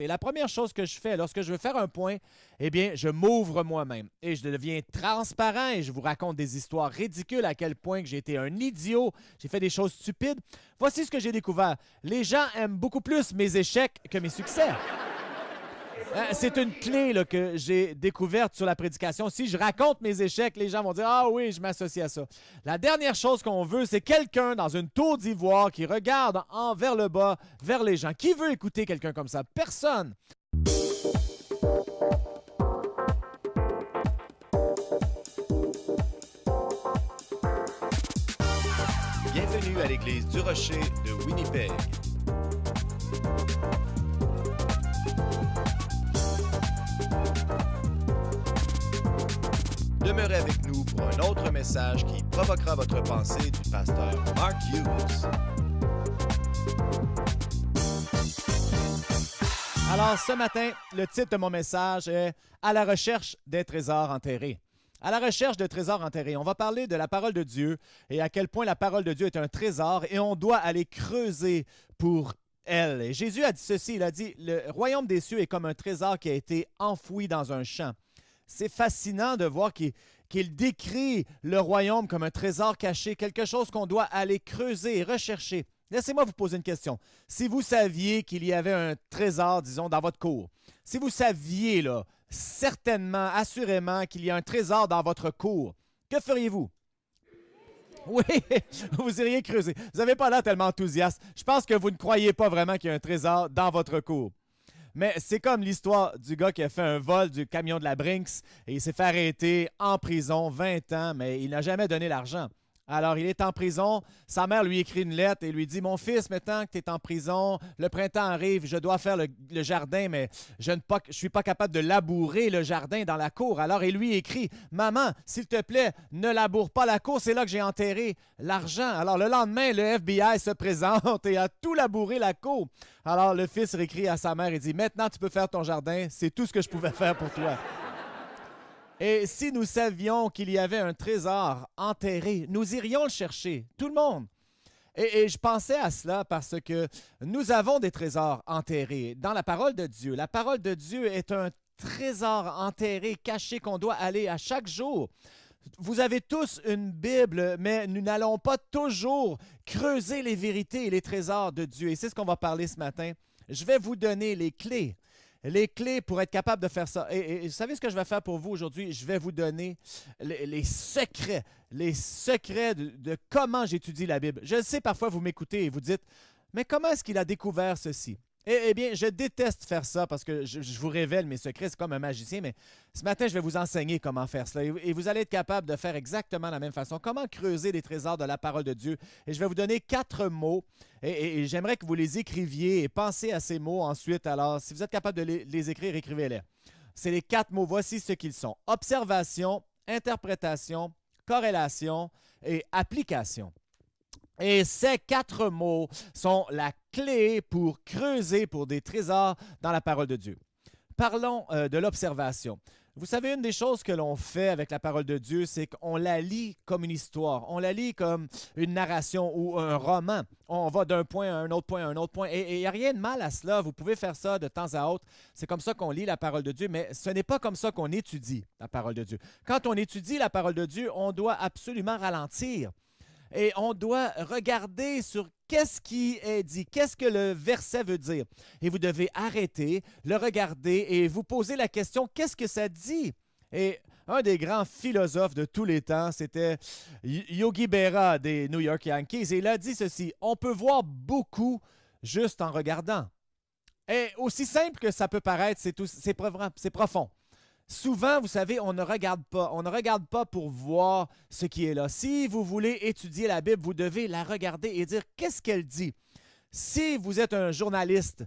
Et la première chose que je fais lorsque je veux faire un point, eh bien, je m'ouvre moi-même et je deviens transparent et je vous raconte des histoires ridicules à quel point que j'ai été un idiot, j'ai fait des choses stupides. Voici ce que j'ai découvert. Les gens aiment beaucoup plus mes échecs que mes succès. C'est une clé là, que j'ai découverte sur la prédication. Si je raconte mes échecs, les gens vont dire « Ah oui, je m'associe à ça ». La dernière chose qu'on veut, c'est quelqu'un dans une tour d'ivoire qui regarde vers le bas, vers les gens. Qui veut écouter quelqu'un comme ça? Personne. Bienvenue à l'Église du Rocher de Winnipeg. Demeurez avec nous pour un autre message qui provoquera votre pensée du pasteur Mark Hughes. Alors, ce matin, le titre de mon message est « À la recherche des trésors enterrés ». À la recherche de trésors enterrés. On va parler de la parole de Dieu et à quel point la parole de Dieu est un trésor et on doit aller creuser pour elle. Et Jésus a dit ceci, il a dit « Le royaume des cieux est comme un trésor qui a été enfoui dans un champ ». C'est fascinant de voir qu'il décrit le royaume comme un trésor caché, quelque chose qu'on doit aller creuser et rechercher. Laissez-moi vous poser une question. Si vous saviez qu'il y avait un trésor, disons, dans votre cour, si vous saviez, là, certainement, assurément, qu'il y a un trésor dans votre cour, que feriez-vous? Oui, vous iriez creuser. Vous n'avez pas l'air tellement enthousiaste. Je pense que vous ne croyez pas vraiment qu'il y a un trésor dans votre cour. Mais c'est comme l'histoire du gars qui a fait un vol du camion de la Brinks et il s'est fait arrêter en prison 20 ans, mais il n'a jamais donné l'argent. Alors, il est en prison. Sa mère lui écrit une lettre et lui dit « Mon fils, maintenant que tu es en prison, le printemps arrive, je dois faire le jardin, mais je ne suis pas capable de labourer le jardin dans la cour. » Alors, il lui écrit « Maman, s'il te plaît, ne laboure pas la cour, c'est là que j'ai enterré l'argent. » Alors, le lendemain, le FBI se présente et a tout labouré la cour. Alors, le fils réécrit à sa mère et dit « Maintenant, tu peux faire ton jardin, c'est tout ce que je pouvais faire pour toi. » Et si nous savions qu'il y avait un trésor enterré, nous irions le chercher, tout le monde. Et je pensais à cela parce que nous avons des trésors enterrés dans la parole de Dieu. La parole de Dieu est un trésor enterré, caché, qu'on doit aller à chaque jour. Vous avez tous une Bible, mais nous n'allons pas toujours creuser les vérités et les trésors de Dieu. Et c'est ce qu'on va parler ce matin. Je vais vous donner les clés. Les clés pour être capable de faire ça. Et vous savez ce que je vais faire pour vous aujourd'hui? Je vais vous donner les secrets de comment j'étudie la Bible. Je sais, parfois, vous m'écoutez et vous dites, mais comment est-ce qu'il a découvert ceci? Eh bien, je déteste faire ça parce que je vous révèle mes secrets, c'est comme un magicien, mais ce matin, je vais vous enseigner comment faire cela. Et vous allez être capable de faire exactement la même façon. Comment creuser les trésors de la parole de Dieu. Et je vais vous donner 4 mots et j'aimerais que vous les écriviez et pensez à ces mots ensuite. Alors, si vous êtes capable de les écrire, écrivez-les. C'est les 4 mots. Voici ce qu'ils sont. Observation, interprétation, corrélation et application. Et ces 4 mots sont la clé pour creuser pour des trésors dans la parole de Dieu. Parlons de l'observation. Vous savez, une des choses que l'on fait avec la parole de Dieu, c'est qu'on la lit comme une histoire. On la lit comme une narration ou un roman. On va d'un point à un autre point à un autre point. Et il n'y a rien de mal à cela. Vous pouvez faire ça de temps à autre. C'est comme ça qu'on lit la parole de Dieu, mais ce n'est pas comme ça qu'on étudie la parole de Dieu. Quand on étudie la parole de Dieu, on doit absolument ralentir. Et on doit regarder sur qu'est-ce qui est dit, qu'est-ce que le verset veut dire. Et vous devez arrêter, le regarder et vous poser la question, qu'est-ce que ça dit? Et un des grands philosophes de tous les temps, c'était Yogi Berra des New York Yankees. Et il a dit ceci, on peut voir beaucoup juste en regardant. Et aussi simple que ça peut paraître, c'est profond. Souvent, vous savez, on ne regarde pas. On ne regarde pas pour voir ce qui est là. Si vous voulez étudier la Bible, vous devez la regarder et dire qu'est-ce qu'elle dit. Si vous êtes un journaliste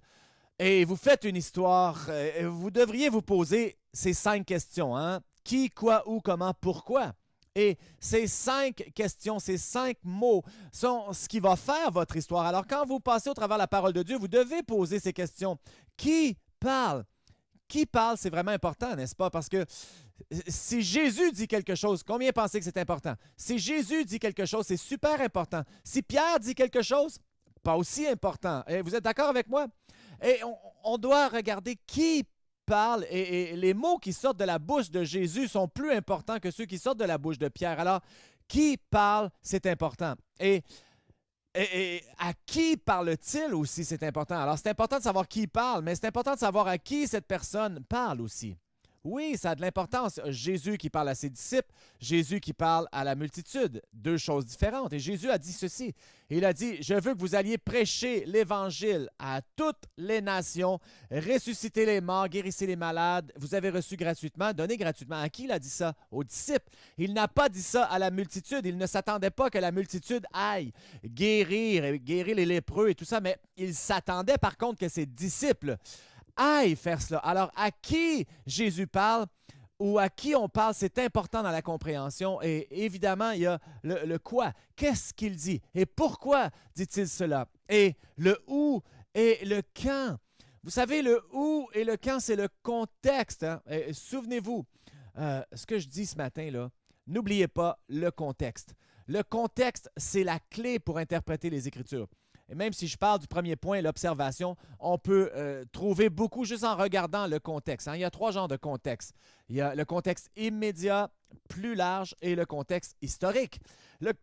et vous faites une histoire, vous devriez vous poser ces 5 questions. Hein? Qui, quoi, où, comment, pourquoi? Et ces 5 questions, ces 5 mots sont ce qui va faire votre histoire. Alors, quand vous passez au travers de la parole de Dieu, vous devez poser ces questions. Qui parle? Qui parle, c'est vraiment important, n'est-ce pas? Parce que si Jésus dit quelque chose, combien pensez que c'est important? Si Jésus dit quelque chose, c'est super important. Si Pierre dit quelque chose, pas aussi important. Et vous êtes d'accord avec moi? Et on doit regarder qui parle et les mots qui sortent de la bouche de Jésus sont plus importants que ceux qui sortent de la bouche de Pierre. Alors, qui parle, c'est important. Et à qui parle-t-il aussi, c'est important. Alors, c'est important de savoir qui parle, mais c'est important de savoir à qui cette personne parle aussi. Oui, ça a de l'importance. Jésus qui parle à ses disciples, Jésus qui parle à la multitude, deux choses différentes. Et Jésus a dit ceci. Il a dit, « Je veux que vous alliez prêcher l'Évangile à toutes les nations, ressusciter les morts, guérissez les malades. Vous avez reçu gratuitement, donnez gratuitement. » À qui il a dit ça? Aux disciples. Il n'a pas dit ça à la multitude. Il ne s'attendait pas que la multitude aille guérir les lépreux et tout ça, mais il s'attendait par contre que ses disciples aille faire cela. Alors, à qui Jésus parle ou à qui on parle, c'est important dans la compréhension. Et évidemment, il y a le quoi. Qu'est-ce qu'il dit? Et pourquoi dit-il cela? Et le où et le quand. Vous savez, le où et le quand, c'est le contexte. Hein? Souvenez-vous, ce que je dis ce matin, là, n'oubliez pas le contexte. Le contexte, c'est la clé pour interpréter les Écritures. Et même si je parle du premier point, l'observation, on peut trouver beaucoup juste en regardant le contexte. Hein. Il y a trois genres de contexte. Il y a le contexte immédiat, plus large, et le contexte historique. Le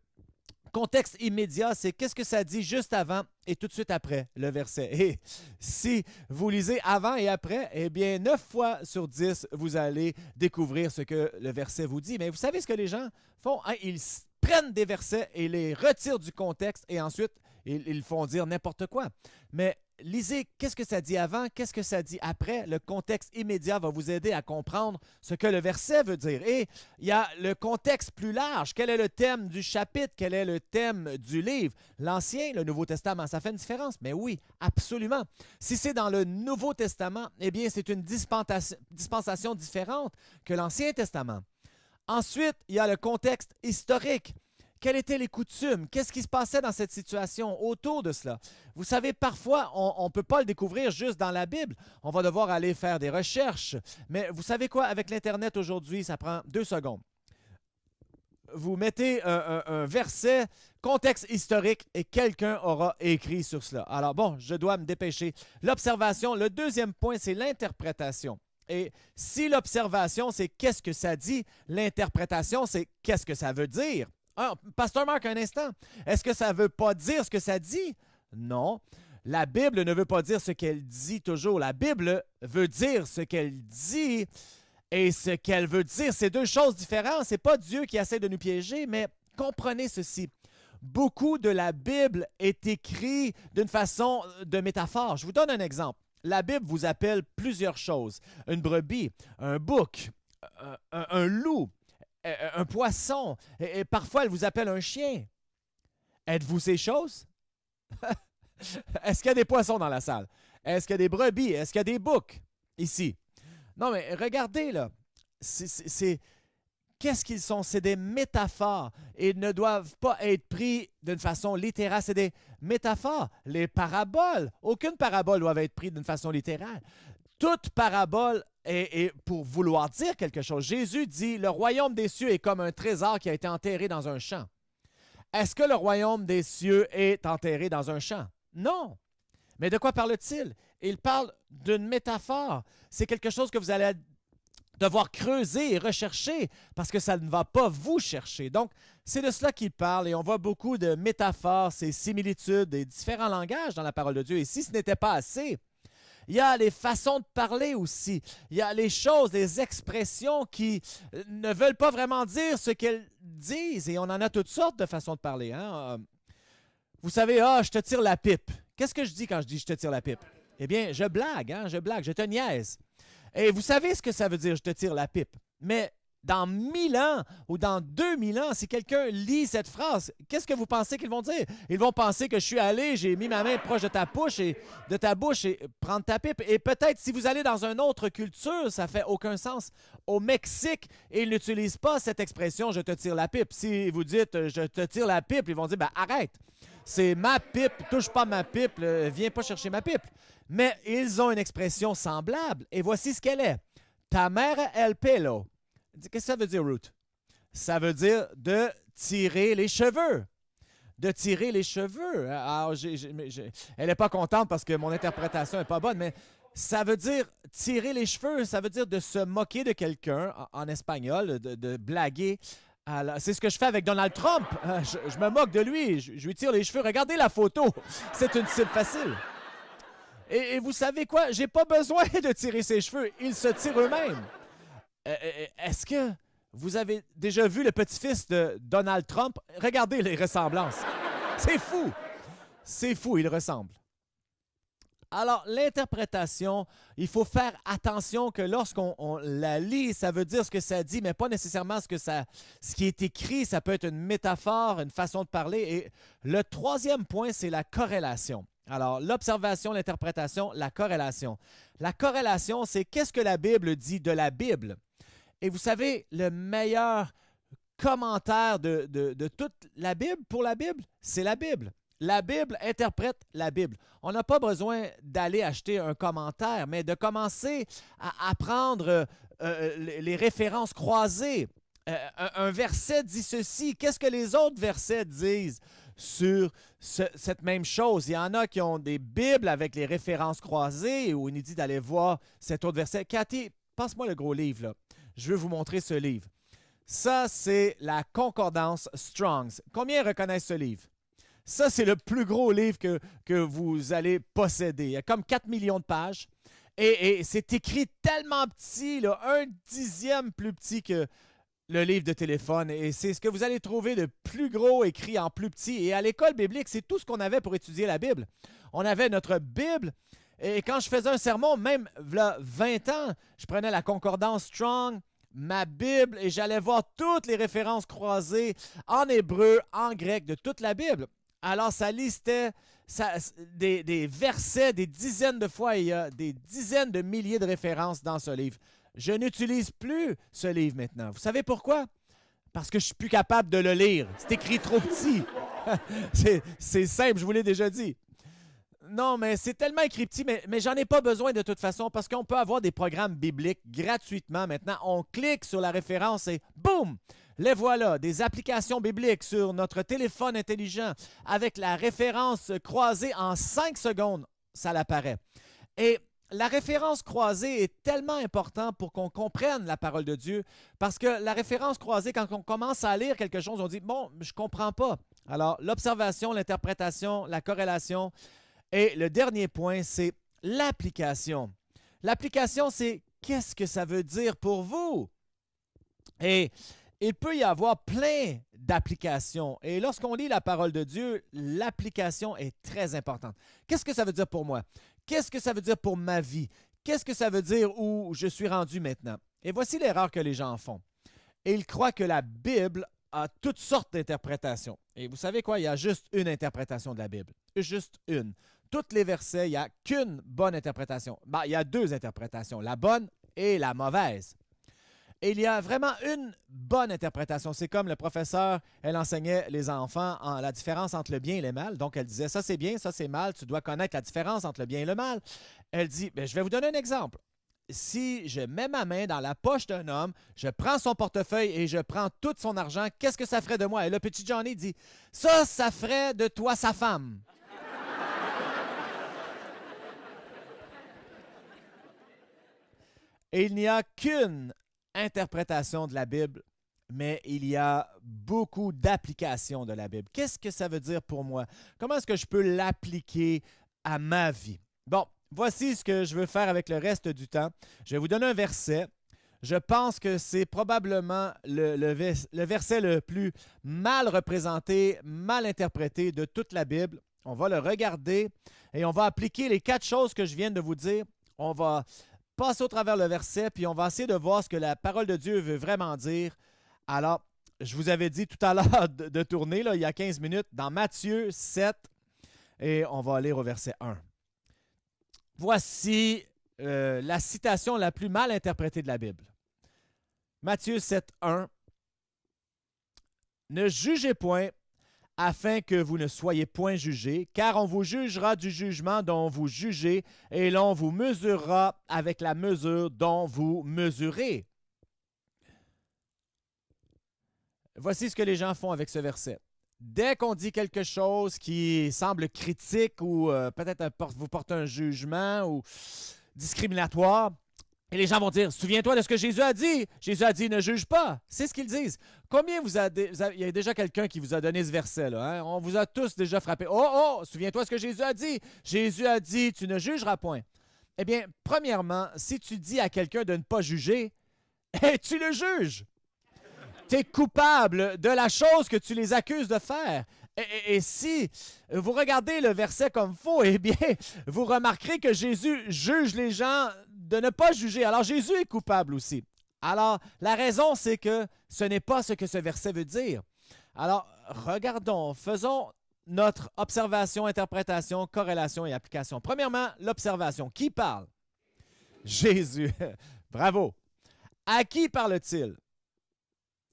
contexte immédiat, c'est qu'est-ce que ça dit juste avant et tout de suite après le verset. Et si vous lisez avant et après, eh bien, 9 fois sur 10, vous allez découvrir ce que le verset vous dit. Mais vous savez ce que les gens font? Hein? Ils prennent des versets et les retirent du contexte et ensuite, ils font dire n'importe quoi. Mais lisez, qu'est-ce que ça dit avant, qu'est-ce que ça dit après. Le contexte immédiat va vous aider à comprendre ce que le verset veut dire. Et il y a le contexte plus large. Quel est le thème du chapitre? Quel est le thème du livre? L'Ancien, le Nouveau Testament, ça fait une différence? Mais oui, absolument. Si c'est dans le Nouveau Testament, eh bien, c'est une dispensation différente que l'Ancien Testament. Ensuite, il y a le contexte historique. Quelles étaient les coutumes? Qu'est-ce qui se passait dans cette situation autour de cela? Vous savez, parfois, on ne peut pas le découvrir juste dans la Bible. On va devoir aller faire des recherches. Mais vous savez quoi? Avec l'Internet aujourd'hui, ça prend 2 secondes. Vous mettez un verset, contexte historique, et quelqu'un aura écrit sur cela. Alors bon, je dois me dépêcher. L'observation, le deuxième point, c'est l'interprétation. Et si l'observation, c'est qu'est-ce que ça dit, l'interprétation, c'est qu'est-ce que ça veut dire. Ah, Pasteur Marc, un instant. Est-ce que ça ne veut pas dire ce que ça dit? Non. La Bible ne veut pas dire ce qu'elle dit toujours. La Bible veut dire ce qu'elle dit et ce qu'elle veut dire. C'est deux choses différentes. Ce n'est pas Dieu qui essaie de nous piéger, mais comprenez ceci. Beaucoup de la Bible est écrit d'une façon de métaphore. Je vous donne un exemple. La Bible vous appelle plusieurs choses. Une brebis, un bouc, un loup, un poisson, et parfois elle vous appelle un chien. Êtes-vous ces choses? Est-ce qu'il y a des poissons dans la salle? Est-ce qu'il y a des brebis? Est-ce qu'il y a des boucs ici? Non, mais regardez là, qu'est-ce qu'ils sont? C'est des métaphores et ils ne doivent pas être pris d'une façon littérale. C'est des métaphores. Les paraboles, aucune parabole doit être prise d'une façon littérale. Toute parabole est pour vouloir dire quelque chose. Jésus dit, le royaume des cieux est comme un trésor qui a été enterré dans un champ. Est-ce que le royaume des cieux est enterré dans un champ? Non. Mais de quoi parle-t-il? Il parle d'une métaphore. C'est quelque chose que vous allez devoir creuser et rechercher parce que ça ne va pas vous chercher. Donc, c'est de cela qu'il parle et on voit beaucoup de métaphores, ces similitudes et différents langages dans la parole de Dieu. Et si ce n'était pas assez, il y a les façons de parler aussi. Il y a les choses, les expressions qui ne veulent pas vraiment dire ce qu'elles disent. Et on en a toutes sortes de façons de parler. Hein? Vous savez, je te tire la pipe. Qu'est-ce que je dis quand je dis je te tire la pipe? Eh bien, je blague, hein? Je blague, je te niaise. Et vous savez ce que ça veut dire, je te tire la pipe. Mais dans 1000 ans ou dans 2000 ans, si quelqu'un lit cette phrase, qu'est-ce que vous pensez qu'ils vont dire? Ils vont penser que je suis allé, j'ai mis ma main proche de ta bouche et prendre ta pipe. Et peut-être si vous allez dans une autre culture, ça ne fait aucun sens. Au Mexique, ils n'utilisent pas cette expression « je te tire la pipe ». Si vous dites « je te tire la pipe », ils vont dire « arrête, c'est ma pipe, touche pas ma pipe, viens pas chercher ma pipe ». Mais ils ont une expression semblable. Et voici ce qu'elle est. Ta mère el pelo. Qu'est-ce que ça veut dire, Ruth? Ça veut dire de tirer les cheveux. de tirer les cheveux. Alors, elle n'est pas contente parce que mon interprétation n'est pas bonne, mais ça veut dire tirer les cheveux, ça veut dire de se moquer de quelqu'un en espagnol, de blaguer. C'est ce que je fais avec Donald Trump. Je me moque de lui, je lui tire les cheveux. Regardez la photo, c'est une cible facile. Et vous savez quoi? J'ai pas besoin de tirer ses cheveux, ils se tirent eux-mêmes. Est-ce que vous avez déjà vu le petit-fils de Donald Trump? Regardez les ressemblances. C'est fou. C'est fou, il ressemble. Alors, l'interprétation, il faut faire attention que lorsqu'on la lit, ça veut dire ce que ça dit, mais pas nécessairement ce qui est écrit. Ça peut être une métaphore, une façon de parler. Et le troisième point, c'est la corrélation. Alors, l'observation, l'interprétation, la corrélation. La corrélation, c'est qu'est-ce que la Bible dit de la Bible. Et vous savez, le meilleur commentaire de toute la Bible, pour la Bible, c'est la Bible. La Bible interprète la Bible. On n'a pas besoin d'aller acheter un commentaire, mais de commencer à apprendre les références croisées. Un verset dit ceci. Qu'est-ce que les autres versets disent sur cette même chose? Il y en a qui ont des Bibles avec les références croisées où il nous dit d'aller voir cet autre verset. Cathy, passe-moi le gros livre, là. Je veux vous montrer ce livre. Ça, c'est la Concordance Strong's. Combien reconnaissent ce livre? Ça, c'est le plus gros livre que vous allez posséder. Il y a comme 4 millions de pages. Et c'est écrit tellement petit, là, 1/10 plus petit que le livre de téléphone. Et c'est ce que vous allez trouver de plus gros écrit en plus petit. Et à l'école biblique, c'est tout ce qu'on avait pour étudier la Bible. On avait notre Bible. Et quand je faisais un sermon, même là, 20 ans, je prenais la Concordance Strong, ma Bible, et j'allais voir toutes les références croisées en hébreu, en grec, de toute la Bible. Alors, ça listait des versets, des dizaines de fois. Il y a des dizaines de milliers de références dans ce livre. Je n'utilise plus ce livre maintenant. Vous savez pourquoi? Parce que je ne suis plus capable de le lire. C'est écrit trop petit. C'est simple, je vous l'ai déjà dit. Non, mais c'est tellement écrit petit, mais j'en ai pas besoin de toute façon parce qu'on peut avoir des programmes bibliques gratuitement maintenant. On clique sur la référence et boum! Les voilà, des applications bibliques sur notre téléphone intelligent avec la référence croisée en 5 secondes, ça l'apparaît. Et la référence croisée est tellement importante pour qu'on comprenne la parole de Dieu parce que la référence croisée, quand on commence à lire quelque chose, on dit « Bon, je ne comprends pas ». Alors, l'observation, l'interprétation, la corrélation. Et le dernier point, c'est l'application. L'application, c'est qu'est-ce que ça veut dire pour vous? Et il peut y avoir plein d'applications. Et lorsqu'on lit la parole de Dieu, l'application est très importante. Qu'est-ce que ça veut dire pour moi? Qu'est-ce que ça veut dire pour ma vie? Qu'est-ce que ça veut dire où je suis rendu maintenant? Et voici l'erreur que les gens font. Et ils croient que la Bible a toutes sortes d'interprétations. Et vous savez quoi? Il y a juste une interprétation de la Bible. Juste une. Tous les versets, il n'y a qu'une bonne interprétation. Ben, il y a 2 interprétations, la bonne et la mauvaise. Et il y a vraiment une bonne interprétation. C'est comme le professeur, elle enseignait les enfants la différence entre le bien et le mal. Donc, elle disait, ça c'est bien, ça c'est mal, tu dois connaître la différence entre le bien et le mal. Elle dit, ben, je vais vous donner un exemple. Si je mets ma main dans la poche d'un homme, je prends son portefeuille et je prends tout son argent, qu'est-ce que ça ferait de moi? Et le petit Johnny dit, ça ferait de toi sa femme. Et il n'y a qu'une interprétation de la Bible, mais il y a beaucoup d'applications de la Bible. Qu'est-ce que ça veut dire pour moi? Comment est-ce que je peux l'appliquer à ma vie? Bon, voici ce que je veux faire avec le reste du temps. Je vais vous donner un verset. Je pense que c'est probablement le verset le plus mal représenté, mal interprété de toute la Bible. On va le regarder et on va appliquer les 4 choses que je viens de vous dire. On va passer au travers le verset, puis on va essayer de voir ce que la parole de Dieu veut vraiment dire. Alors, je vous avais dit tout à l'heure de tourner, là, il y a 15 minutes, dans Matthieu 7, et on va lire au verset 1. Voici la citation la plus mal interprétée de la Bible. Matthieu 7, 1. « Ne jugez point, afin que vous ne soyez point jugés, car on vous jugera du jugement dont vous jugez, et l'on vous mesurera avec la mesure dont vous mesurez. » Voici ce que les gens font avec ce verset. dès qu'on dit quelque chose qui semble critique ou peut-être vous porte un jugement ou discriminatoire, et les gens vont dire, souviens-toi de ce que Jésus a dit. Jésus a dit, ne juge pas. C'est ce qu'ils disent. Combien il y a déjà quelqu'un qui vous a donné ce verset-là. Hein? On vous a tous déjà frappé. Oh, souviens-toi de ce que Jésus a dit. Jésus a dit, tu ne jugeras point. Eh bien, premièrement, si tu dis à quelqu'un de ne pas juger, tu le juges. Tu es coupable de la chose que tu les accuses de faire. Et si vous regardez le verset comme faux, eh bien, vous remarquerez que Jésus juge les gens de ne pas juger. Alors, Jésus est coupable aussi. Alors, la raison, c'est que ce n'est pas ce que ce verset veut dire. Alors, regardons, faisons notre observation, interprétation, corrélation et application. Premièrement, l'observation. Qui parle? Jésus. Bravo. À qui parle-t-il?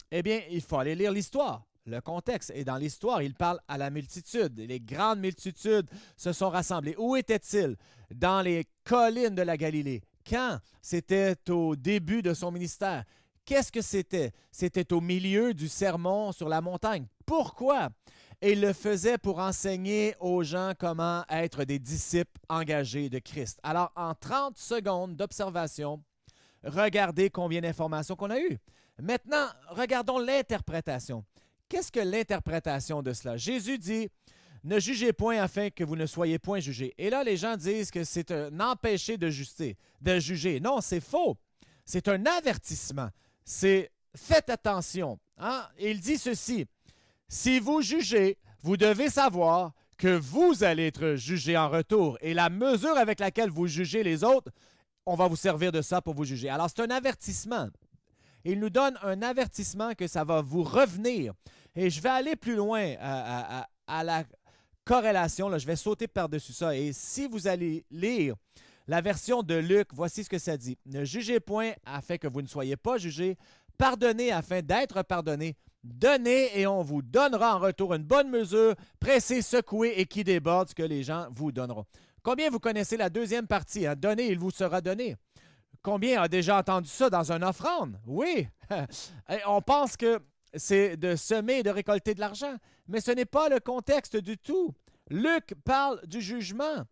Eh bien, il faut aller lire l'histoire, le contexte. Et dans l'histoire, il parle à la multitude. Les grandes multitudes se sont rassemblées. Où étaient-ils? Dans les collines de la Galilée. Quand? C'était au début de son ministère. Qu'est-ce que c'était? C'était au milieu du sermon sur la montagne. Pourquoi? Et il le faisait pour enseigner aux gens comment être des disciples engagés de Christ. Alors, en 30 secondes d'observation, regardez combien d'informations qu'on a eues. Maintenant, regardons l'interprétation. Qu'est-ce que l'interprétation de cela? Jésus dit, ne jugez point afin que vous ne soyez point jugés. Et là, les gens disent que c'est un empêché de juger. Non, c'est faux. C'est un avertissement. C'est faites attention. Hein? Il dit ceci, si vous jugez, vous devez savoir que vous allez être jugés en retour. Et la mesure avec laquelle vous jugez les autres, on va vous servir de ça pour vous juger. Alors, c'est un avertissement. Il nous donne un avertissement que ça va vous revenir. Et je vais aller plus loin à la corrélation. Là, je vais sauter par-dessus ça. Et si vous allez lire la version de Luc, voici ce que ça dit. Ne jugez point afin que vous ne soyez pas jugés. Pardonnez afin d'être pardonnés. Donnez et on vous donnera en retour une bonne mesure, pressée, secouée et qui déborde ce que les gens vous donneront. Combien vous connaissez la deuxième partie? Hein? Donnez, il vous sera donné. Combien a déjà entendu ça dans une offrande? Oui. On pense que c'est de semer et de récolter de l'argent, mais ce n'est pas le contexte du tout. Luc parle du jugement.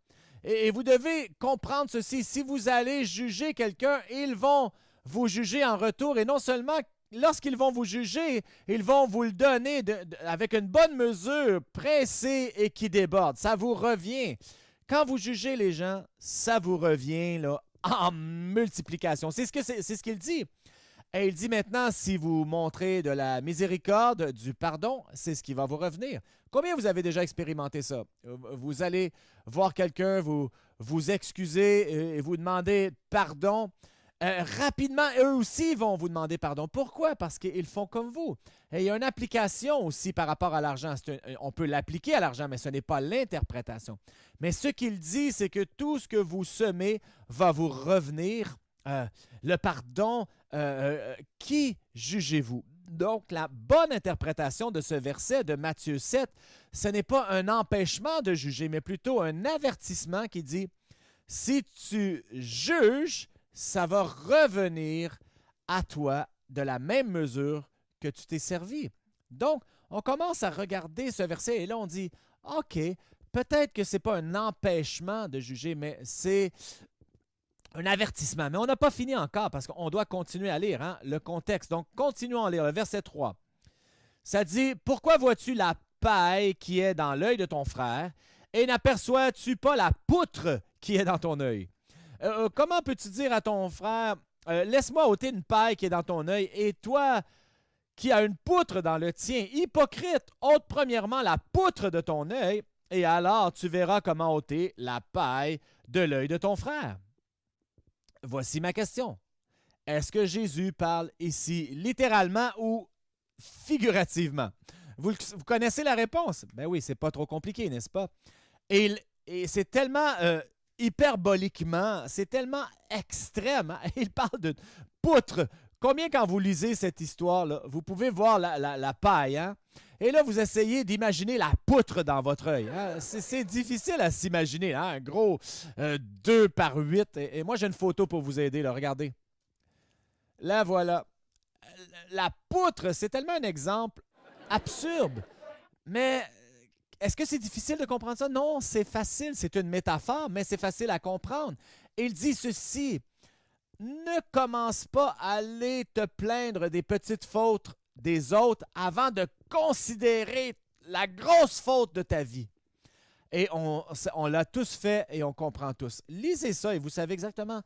Et vous devez comprendre ceci. Si vous allez juger quelqu'un, ils vont vous juger en retour. Et non seulement lorsqu'ils vont vous juger, ils vont vous le donner avec une bonne mesure, pressée et qui déborde. Ça vous revient. Quand vous jugez les gens, ça vous revient là, en multiplication. C'est ce qu'il dit. Et il dit maintenant, si vous montrez de la miséricorde, du pardon, c'est ce qui va vous revenir. Combien vous avez déjà expérimenté ça? Vous allez voir quelqu'un, vous excuser et vous demander pardon. Rapidement, eux aussi vont vous demander pardon. Pourquoi? Parce qu'ils font comme vous. Et il y a une application aussi par rapport à l'argent. On peut l'appliquer à l'argent, mais ce n'est pas l'interprétation. Mais ce qu'il dit, c'est que tout ce que vous semez va vous revenir. Le pardon, qui jugez-vous? Donc, la bonne interprétation de ce verset de Matthieu 7, ce n'est pas un empêchement de juger, mais plutôt un avertissement qui dit, si tu juges, ça va revenir à toi de la même mesure que tu t'es servi. Donc, on commence à regarder ce verset et là, on dit, OK, peut-être que ce n'est pas un empêchement de juger, mais c'est un avertissement. Mais on n'a pas fini encore parce qu'on doit continuer à lire le contexte. Donc, continuons à lire le verset 3. Ça dit, « Pourquoi vois-tu la paille qui est dans l'œil de ton frère et n'aperçois-tu pas la poutre qui est dans ton œil? » Comment peux-tu dire à ton frère, laisse-moi ôter une paille qui est dans ton œil, et toi qui as une poutre dans le tien, hypocrite, ôte premièrement la poutre de ton œil, et alors tu verras comment ôter la paille de l'œil de ton frère. Voici ma question. Est-ce que Jésus parle ici littéralement ou figurativement? Vous connaissez la réponse? Ben oui, c'est pas trop compliqué, n'est-ce pas? Et c'est tellement hyperboliquement, c'est tellement extrême. Hein? Il parle de poutre. Combien quand vous lisez cette histoire-là, vous pouvez voir la paille, hein? Et là, vous essayez d'imaginer la poutre dans votre œil. Hein? C'est difficile à s'imaginer, hein? Un gros 2 par 8. Et moi, j'ai une photo pour vous aider. Là. Regardez. Là, voilà. La poutre, c'est tellement un exemple absurde. Mais est-ce que c'est difficile de comprendre ça? Non, c'est facile. C'est une métaphore, mais c'est facile à comprendre. Il dit ceci, ne commence pas à aller te plaindre des petites fautes des autres avant de considérer la grosse faute de ta vie. Et on l'a tous fait et on comprend tous. Lisez ça et vous savez exactement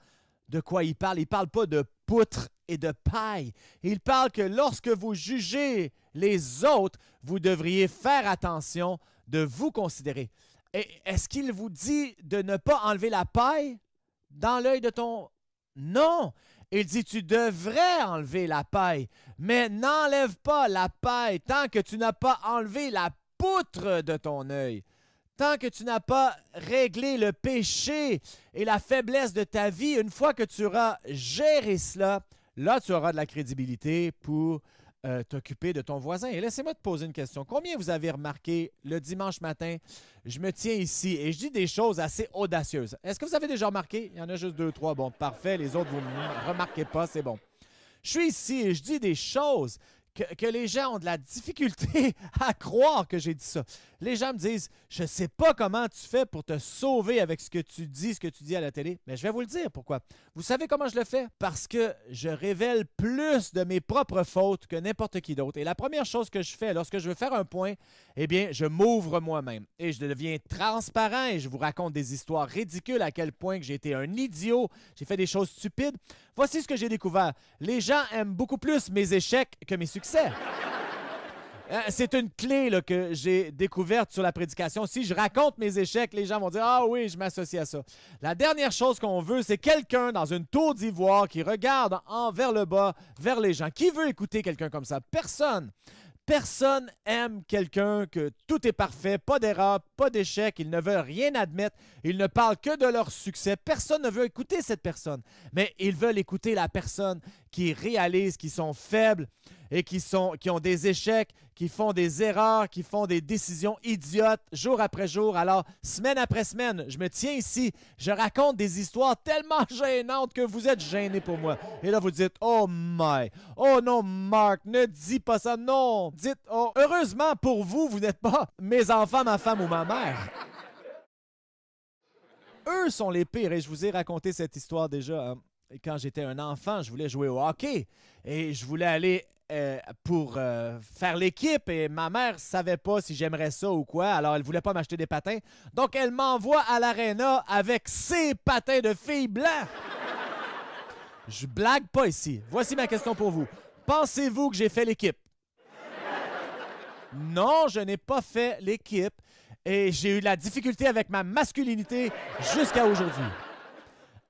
de quoi il parle. Il ne parle pas de poutre et de paille. Il parle que lorsque vous jugez les autres, vous devriez faire attention de vous considérer. Et est-ce qu'il vous dit de ne pas enlever la paille dans l'œil de ton... Non! Il dit tu devrais enlever la paille, mais n'enlève pas la paille tant que tu n'as pas enlevé la poutre de ton œil. Tant que tu n'as pas réglé le péché et la faiblesse de ta vie, une fois que tu auras géré cela, là, tu auras de la crédibilité pour t'occuper de ton voisin. Et laissez-moi te poser une question. Combien vous avez remarqué le dimanche matin, je me tiens ici et je dis des choses assez audacieuses. Est-ce que vous avez déjà remarqué? Il y en a juste 2, 3. Bon, parfait. Les autres, vous ne remarquez pas, c'est bon. Je suis ici et je dis des choses que les gens ont de la difficulté à croire que j'ai dit ça. Les gens me disent, je ne sais pas comment tu fais pour te sauver avec ce que tu dis à la télé, mais je vais vous le dire pourquoi. Vous savez comment je le fais? Parce que je révèle plus de mes propres fautes que n'importe qui d'autre. Et la première chose que je fais lorsque je veux faire un point, eh bien, je m'ouvre moi-même et je deviens transparent et je vous raconte des histoires ridicules à quel point que j'ai été un idiot, j'ai fait des choses stupides. Voici ce que j'ai découvert. Les gens aiment beaucoup plus mes échecs que mes succès. C'est une clé là, que j'ai découverte sur la prédication. Si je raconte mes échecs, les gens vont dire « Ah oui, je m'associe à ça ». La dernière chose qu'on veut, c'est quelqu'un dans une tour d'ivoire qui regarde vers le bas, vers les gens. Qui veut écouter quelqu'un comme ça? Personne. Personne aime quelqu'un que tout est parfait, pas d'erreur, pas d'échec, ils ne veulent rien admettre, ils ne parlent que de leur succès. Personne ne veut écouter cette personne, mais ils veulent écouter la personne qui réalise qu'ils sont faibles et qui ont des échecs, qui font des erreurs, qui font des décisions idiotes jour après jour. Alors, semaine après semaine, je me tiens ici, je raconte des histoires tellement gênantes que vous êtes gênés pour moi. Et là, vous dites « Oh my! Oh non, Mark, ne dis pas ça, non! » Dites « Oh, heureusement pour vous, vous n'êtes pas mes enfants, ma femme ou ma mère. » Eux sont les pires. Et je vous ai raconté cette histoire déjà. Hein. Quand j'étais un enfant, je voulais jouer au hockey. Et je voulais aller pour faire l'équipe. Et ma mère ne savait pas si j'aimerais ça ou quoi. Alors, elle ne voulait pas m'acheter des patins. Donc, elle m'envoie à l'aréna avec ses patins de filles blancs. Je blague pas ici. Voici ma question pour vous. Pensez-vous que j'ai fait l'équipe? Non, je n'ai pas fait l'équipe. Et j'ai eu de la difficulté avec ma masculinité jusqu'à aujourd'hui.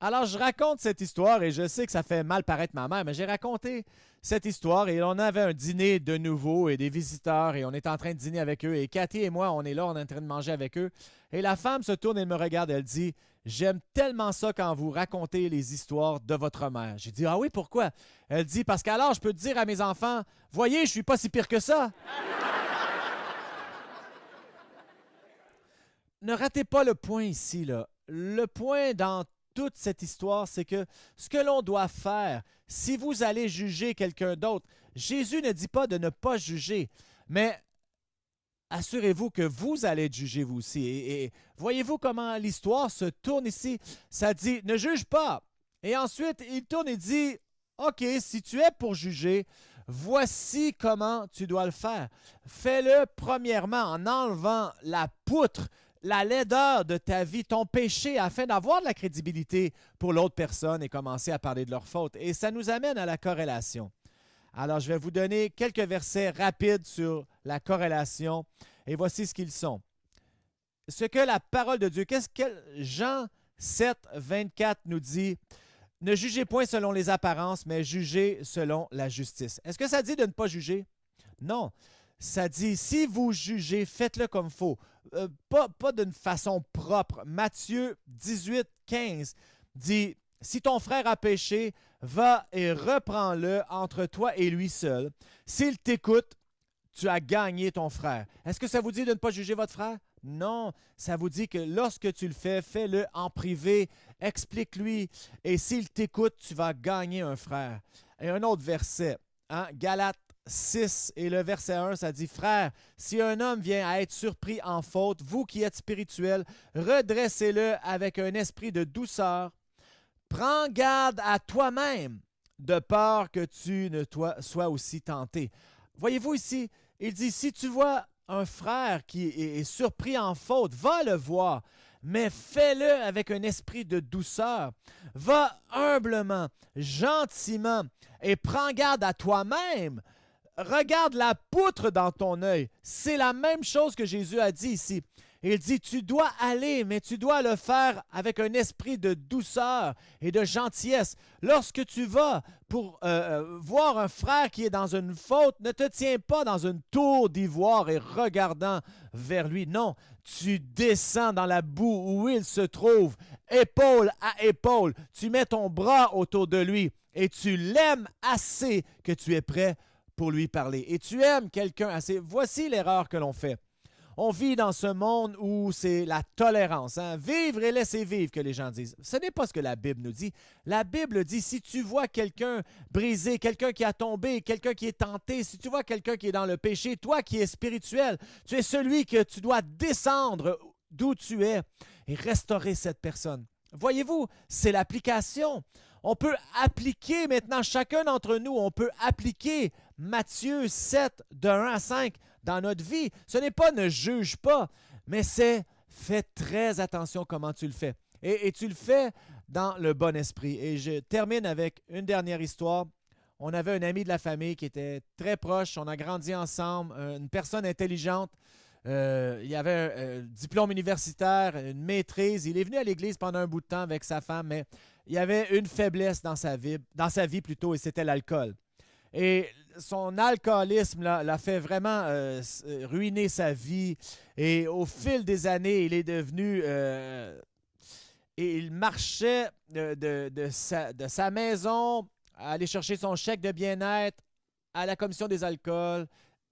Alors, je raconte cette histoire et je sais que ça fait mal paraître ma mère, mais j'ai raconté cette histoire et on avait un dîner de nouveau et des visiteurs et on est en train de dîner avec eux. Et Cathy et moi, on est là, on est en train de manger avec eux. Et la femme se tourne et me regarde et elle dit « J'aime tellement ça quand vous racontez les histoires de votre mère. » J'ai dit « Ah oui, pourquoi? » Elle dit « Parce qu'alors, je peux dire à mes enfants, « Voyez, je suis pas si pire que ça. » Ne ratez pas le point ici, là. Le point dans toute cette histoire, c'est que ce que l'on doit faire, si vous allez juger quelqu'un d'autre, Jésus ne dit pas de ne pas juger, mais assurez-vous que vous allez être jugé vous aussi. Et voyez-vous comment l'histoire se tourne ici? Ça dit « ne juge pas ». Et ensuite, il tourne et dit « OK, si tu es pour juger, voici comment tu dois le faire. Fais-le premièrement en enlevant la poutre, la laideur de ta vie, ton péché, afin d'avoir de la crédibilité pour l'autre personne et commencer à parler de leur faute. » Et ça nous amène à la corrélation. Alors, je vais vous donner quelques versets rapides sur la corrélation. Et voici ce qu'ils sont. Ce que la parole de Dieu, qu'est-ce que Jean 7, 24 nous dit? « Ne jugez point selon les apparences, mais jugez selon la justice. » Est-ce que ça dit de ne pas juger? Non. Ça dit, si vous jugez, faites-le comme il faut. Pas d'une façon propre. Matthieu 18, 15 dit, « Si ton frère a péché, va et reprends-le entre toi et lui seul. S'il t'écoute, tu as gagné ton frère. » Est-ce que ça vous dit de ne pas juger votre frère? Non, ça vous dit que lorsque tu le fais, fais-le en privé, explique-lui, et s'il t'écoute, tu vas gagner un frère. Et un autre verset, hein? Galates 6 et le verset 1, ça dit « Frères, si un homme vient à être surpris en faute, vous qui êtes spirituels, redressez-le avec un esprit de douceur. Prends garde à toi-même, de peur que tu ne sois aussi tenté. » Voyez-vous ici, il dit « Si tu vois un frère qui est surpris en faute, va le voir. » Mais fais-le avec un esprit de douceur. Va humblement, gentiment et prends garde à toi-même. Regarde la poutre dans ton œil. C'est la même chose que Jésus a dit ici. Il dit, tu dois aller, mais tu dois le faire avec un esprit de douceur et de gentillesse. Lorsque tu vas pour voir un frère qui est dans une faute, ne te tiens pas dans une tour d'ivoire et regardant vers lui. Non, tu descends dans la boue où il se trouve, épaule à épaule. Tu mets ton bras autour de lui et tu l'aimes assez que tu es prêt pour lui parler. Et tu aimes quelqu'un assez. Voici l'erreur que l'on fait. On vit dans ce monde où c'est la tolérance. Hein? Vivre et laisser vivre, que les gens disent. Ce n'est pas ce que la Bible nous dit. La Bible dit, si tu vois quelqu'un brisé, quelqu'un qui a tombé, quelqu'un qui est tenté, si tu vois quelqu'un qui est dans le péché, toi qui es spirituel, tu es celui que tu dois descendre d'où tu es et restaurer cette personne. Voyez-vous, c'est l'application. On peut appliquer maintenant, chacun d'entre nous, on peut appliquer Matthieu 7, de 1 à 5 dans notre vie. Ce n'est pas ne juge pas, mais c'est fais très attention comment tu le fais. Et tu le fais dans le bon esprit. Et je termine avec une dernière histoire. On avait un ami de la famille qui était très proche. On a grandi ensemble, une personne intelligente. Il y avait un diplôme universitaire, une maîtrise. Il est venu à l'église pendant un bout de temps avec sa femme, mais il y avait une faiblesse dans sa vie plutôt, et c'était l'alcool. Et son alcoolisme l'a fait vraiment ruiner sa vie. Et au fil des années, il est devenu... et il marchait de sa maison à aller chercher son chèque de bien-être à la commission des alcools,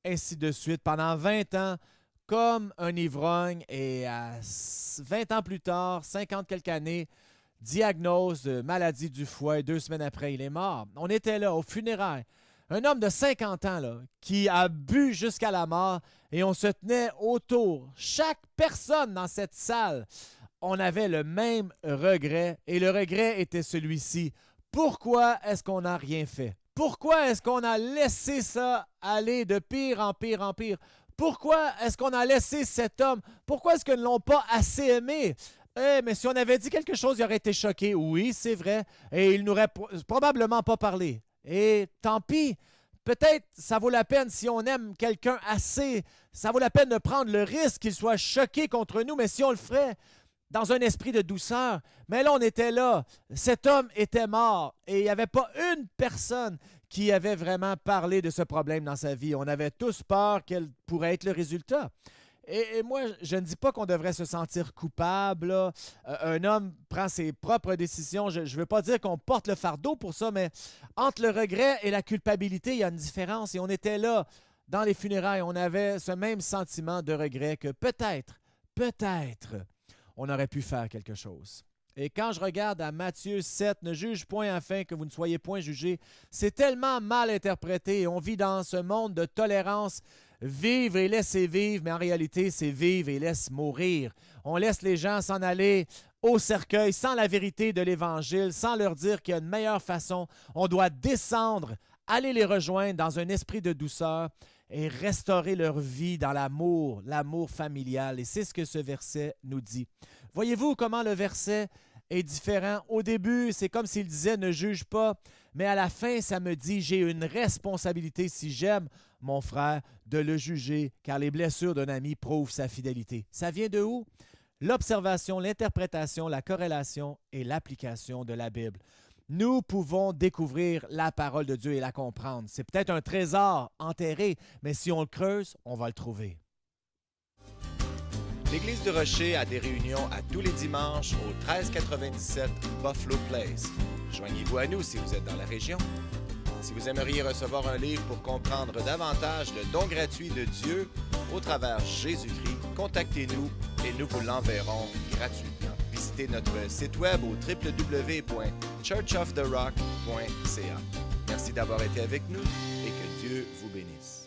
ainsi de suite, pendant 20 ans, comme un ivrogne. Et à 20 ans plus tard, 50 quelques années, diagnose de maladie du foie. Et 2 semaines après, il est mort. On était là, aux funérailles. Un homme de 50 ans là, qui a bu jusqu'à la mort et on se tenait autour. Chaque personne dans cette salle, on avait le même regret et le regret était celui-ci. Pourquoi est-ce qu'on n'a rien fait? Pourquoi est-ce qu'on a laissé ça aller de pire en pire en pire? Pourquoi est-ce qu'on a laissé cet homme? Pourquoi est-ce qu'ils ne l'ont pas assez aimé? Mais si on avait dit quelque chose, il aurait été choqué. Oui, c'est vrai. Et il n'aurait probablement pas parlé. Et tant pis, peut-être ça vaut la peine si on aime quelqu'un assez, ça vaut la peine de prendre le risque qu'il soit choqué contre nous, mais si on le ferait dans un esprit de douceur, mais là on était là, cet homme était mort et il n'y avait pas une personne qui avait vraiment parlé de ce problème dans sa vie. On avait tous peur quel pourrait être le résultat. Et moi, je ne dis pas qu'on devrait se sentir coupable. Là. Un homme prend ses propres décisions. Je ne veux pas dire qu'on porte le fardeau pour ça, mais entre le regret et la culpabilité, il y a une différence. Et on était là, dans les funérailles, on avait ce même sentiment de regret que peut-être, on aurait pu faire quelque chose. Et quand je regarde à Matthieu 7, « Ne juge point afin que vous ne soyez point jugés », c'est tellement mal interprété. Et on vit dans ce monde de tolérance. Vivre et laisser vivre, mais en réalité, c'est vivre et laisse mourir. On laisse les gens s'en aller au cercueil sans la vérité de l'Évangile, sans leur dire qu'il y a une meilleure façon. On doit descendre, aller les rejoindre dans un esprit de douceur et restaurer leur vie dans l'amour familial. Et c'est ce que ce verset nous dit. Voyez-vous comment le verset est différent? Au début, c'est comme s'il disait « ne juge pas », mais à la fin, ça me dit « j'ai une responsabilité si j'aime mon frère, de le juger, car les blessures d'un ami prouvent sa fidélité. » Ça vient de où? L'observation, l'interprétation, la corrélation et l'application de la Bible. Nous pouvons découvrir la parole de Dieu et la comprendre. C'est peut-être un trésor enterré, mais si on le creuse, on va le trouver. L'Église du Rocher a des réunions à tous les dimanches au 1397 Buffalo Place. Joignez-vous à nous si vous êtes dans la région. Si vous aimeriez recevoir un livre pour comprendre davantage le don gratuit de Dieu au travers Jésus-Christ, contactez-nous et nous vous l'enverrons gratuitement. Visitez notre site web au www.churchoftherock.ca. Merci d'avoir été avec nous et que Dieu Dieu vous bénisse.